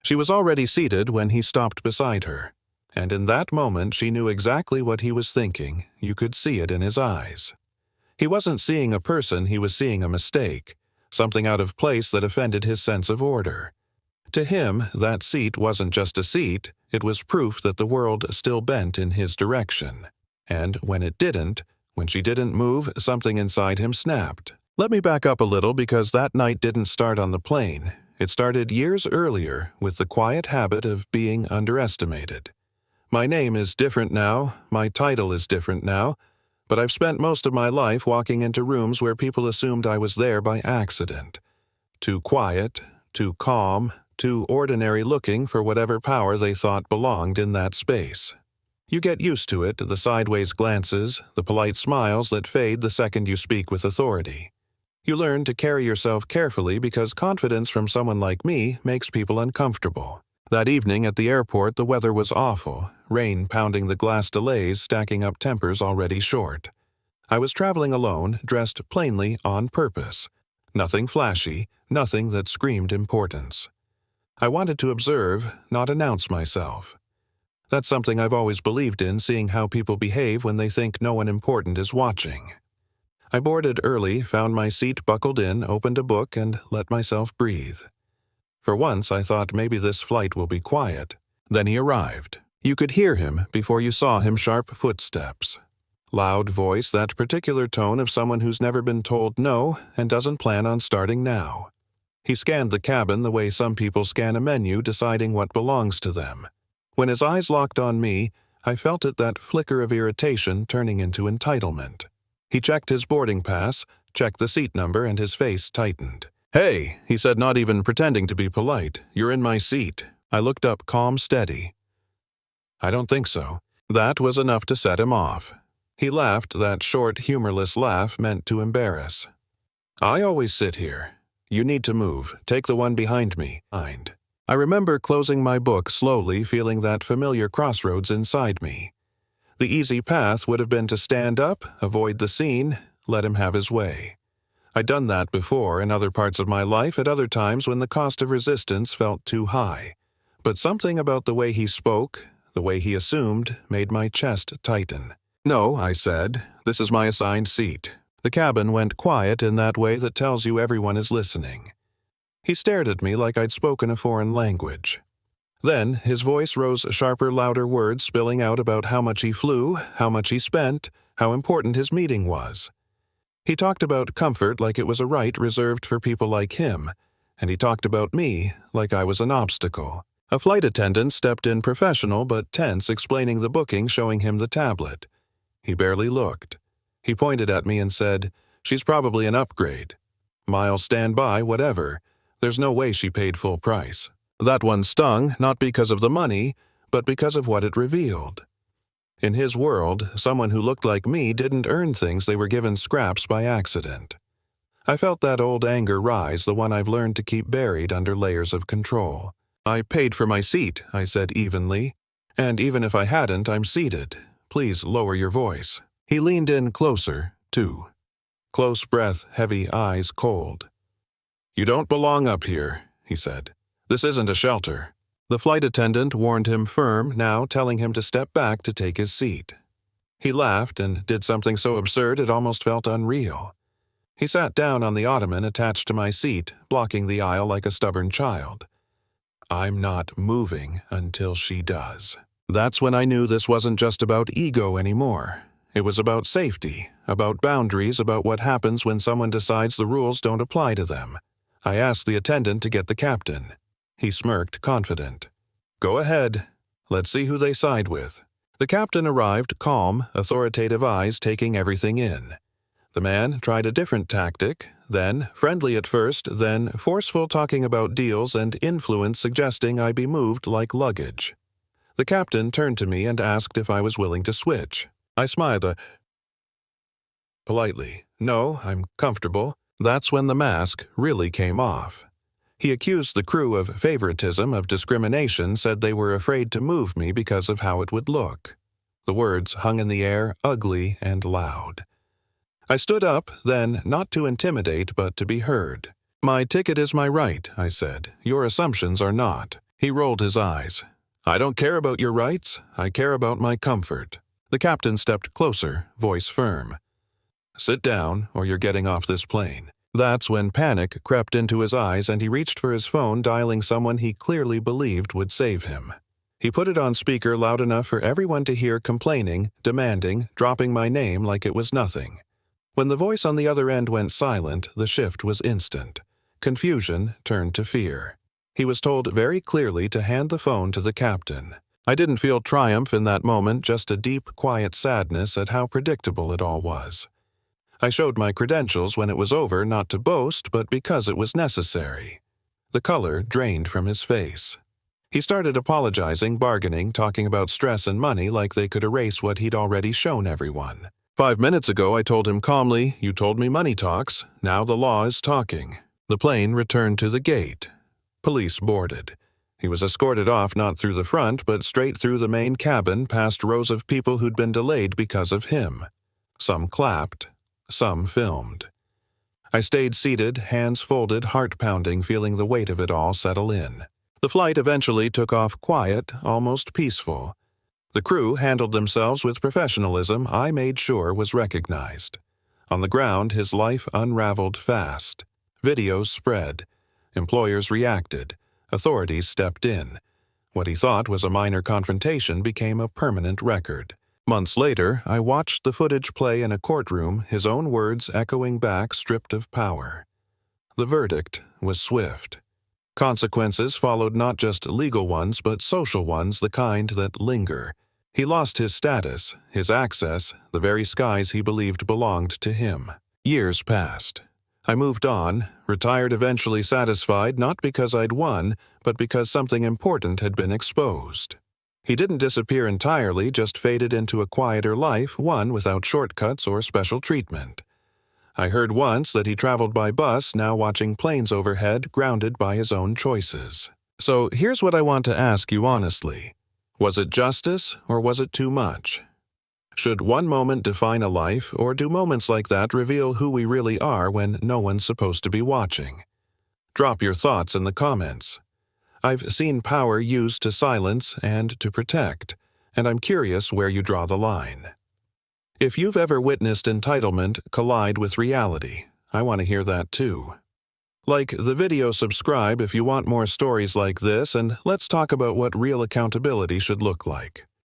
She was already seated when he stopped beside her, and in that moment she knew exactly what he was thinking. You could see it in his eyes. He wasn't seeing a person, he was seeing a mistake, something out of place that offended his sense of order. To him, that seat wasn't just a seat, it was proof that the world still bent in his direction. And when it didn't, when she didn't move, something inside him snapped. Let me back up a little because that night didn't start on the plane. It started years earlier with the quiet habit of being underestimated. My name is different now, my title is different now, but I've spent most of my life walking into rooms where people assumed I was there by accident. Too quiet, too calm, too ordinary looking for whatever power they thought belonged in that space. You get used to it, the sideways glances, the polite smiles that fade the second you speak with authority. You learn to carry yourself carefully because confidence from someone like me makes people uncomfortable. That evening at the airport, the weather was awful, rain pounding the glass delays, stacking up tempers already short. I was traveling alone, dressed plainly on purpose. Nothing flashy, nothing that screamed importance. I wanted to observe, not announce myself. That's something I've always believed in, seeing how people behave when they think no one important is watching. I boarded early, found my seat buckled in, opened a book, and let myself breathe. For once, I thought maybe this flight will be quiet. Then he arrived. You could hear him before you saw him, sharp footsteps. Loud voice, that particular tone of someone who's never been told no and doesn't plan on starting now. He scanned the cabin the way some people scan a menu, deciding what belongs to them. When his eyes locked on me, I felt it, that flicker of irritation turning into entitlement. He checked his boarding pass, checked the seat number, and his face tightened. "Hey," he said, not even pretending to be polite, "you're in my seat." I looked up, calm, steady. "I don't think so." That was enough to set him off. He laughed, that short, humorless laugh meant to embarrass. "I always sit here. You need to move. Take the one behind me." I remember closing my book slowly, feeling that familiar crossroads inside me. The easy path would have been to stand up, avoid the scene, let him have his way. I'd done that before in other parts of my life, at other times when the cost of resistance felt too high. But something about the way he spoke, the way he assumed, made my chest tighten. "No," I said, "this is my assigned seat." The cabin went quiet in that way that tells you everyone is listening. He stared at me like I'd spoken a foreign language. Then his voice rose, sharper, louder words spilling out about how much he flew, how much he spent, how important his meeting was. He talked about comfort like it was a right reserved for people like him, and he talked about me like I was an obstacle. A flight attendant stepped in, professional but tense, explaining the booking, showing him the tablet. He barely looked. He pointed at me and said, "She's probably an upgrade. Miles standby, whatever. There's no way she paid full price." That one stung, not because of the money, but because of what it revealed. In his world, someone who looked like me didn't earn things, they were given scraps by accident. I felt that old anger rise, the one I've learned to keep buried under layers of control. "I paid for my seat," I said evenly. "And even if I hadn't, I'm seated. Please lower your voice." He leaned in closer, too. Close breath, heavy eyes cold. "You don't belong up here," he said. "This isn't a shelter." The flight attendant warned him firm, now telling him to step back to take his seat. He laughed and did something so absurd it almost felt unreal. He sat down on the ottoman attached to my seat, blocking the aisle like a stubborn child. "I'm not moving until she does." That's when I knew this wasn't just about ego anymore. It was about safety, about boundaries, about what happens when someone decides the rules don't apply to them. I asked the attendant to get the captain. He smirked, confident. "Go ahead. Let's see who they side with." The captain arrived, calm, authoritative eyes taking everything in. The man tried a different tactic, then friendly at first, then forceful, talking about deals and influence, suggesting I be moved like luggage. The captain turned to me and asked if I was willing to switch. I smiled politely. "No, I'm comfortable." That's when the mask really came off. He accused the crew of favoritism, of discrimination, said they were afraid to move me because of how it would look. The words hung in the air, ugly and loud. I stood up, then, not to intimidate, but to be heard. "My ticket is my right," I said. "Your assumptions are not." He rolled his eyes. "I don't care about your rights. I care about my comfort." The captain stepped closer, voice firm. "Sit down, or you're getting off this plane." That's when panic crept into his eyes and he reached for his phone, dialing someone he clearly believed would save him. He put it on speaker loud enough for everyone to hear, complaining, demanding, dropping my name like it was nothing. When the voice on the other end went silent, the shift was instant. Confusion turned to fear. He was told very clearly to hand the phone to the captain. I didn't feel triumph in that moment, just a deep, quiet sadness at how predictable it all was. I showed my credentials when it was over, not to boast, but because it was necessary. The color drained from his face. He started apologizing, bargaining, talking about stress and money like they could erase what he'd already shown everyone. 5 minutes ago, I told him calmly, "You told me money talks. Now the law is talking." The plane returned to the gate. Police boarded. He was escorted off not through the front, but straight through the main cabin, past rows of people who'd been delayed because of him. Some clapped. Some filmed. I stayed seated, hands folded, heart pounding, feeling the weight of it all settle in. The flight eventually took off quiet, almost peaceful. The crew handled themselves with professionalism I made sure was recognized. On the ground, his life unraveled fast. Videos spread. Employers reacted. Authorities stepped in. What he thought was a minor confrontation became a permanent record. Months later, I watched the footage play in a courtroom, his own words echoing back, stripped of power. The verdict was swift. Consequences followed, not just legal ones, but social ones, the kind that linger. He lost his status, his access, the very skies he believed belonged to him. Years passed. I moved on, retired eventually satisfied, not because I'd won, but because something important had been exposed. He didn't disappear entirely, just faded into a quieter life, one without shortcuts or special treatment. I heard once that he traveled by bus, now watching planes overhead, grounded by his own choices. So here's what I want to ask you honestly. Was it justice, or was it too much? Should one moment define a life, or do moments like that reveal who we really are when no one's supposed to be watching? Drop your thoughts in the comments. I've seen power used to silence and to protect, and I'm curious where you draw the line. If you've ever witnessed entitlement collide with reality, I want to hear that too. Like the video, subscribe if you want more stories like this, and let's talk about what real accountability should look like.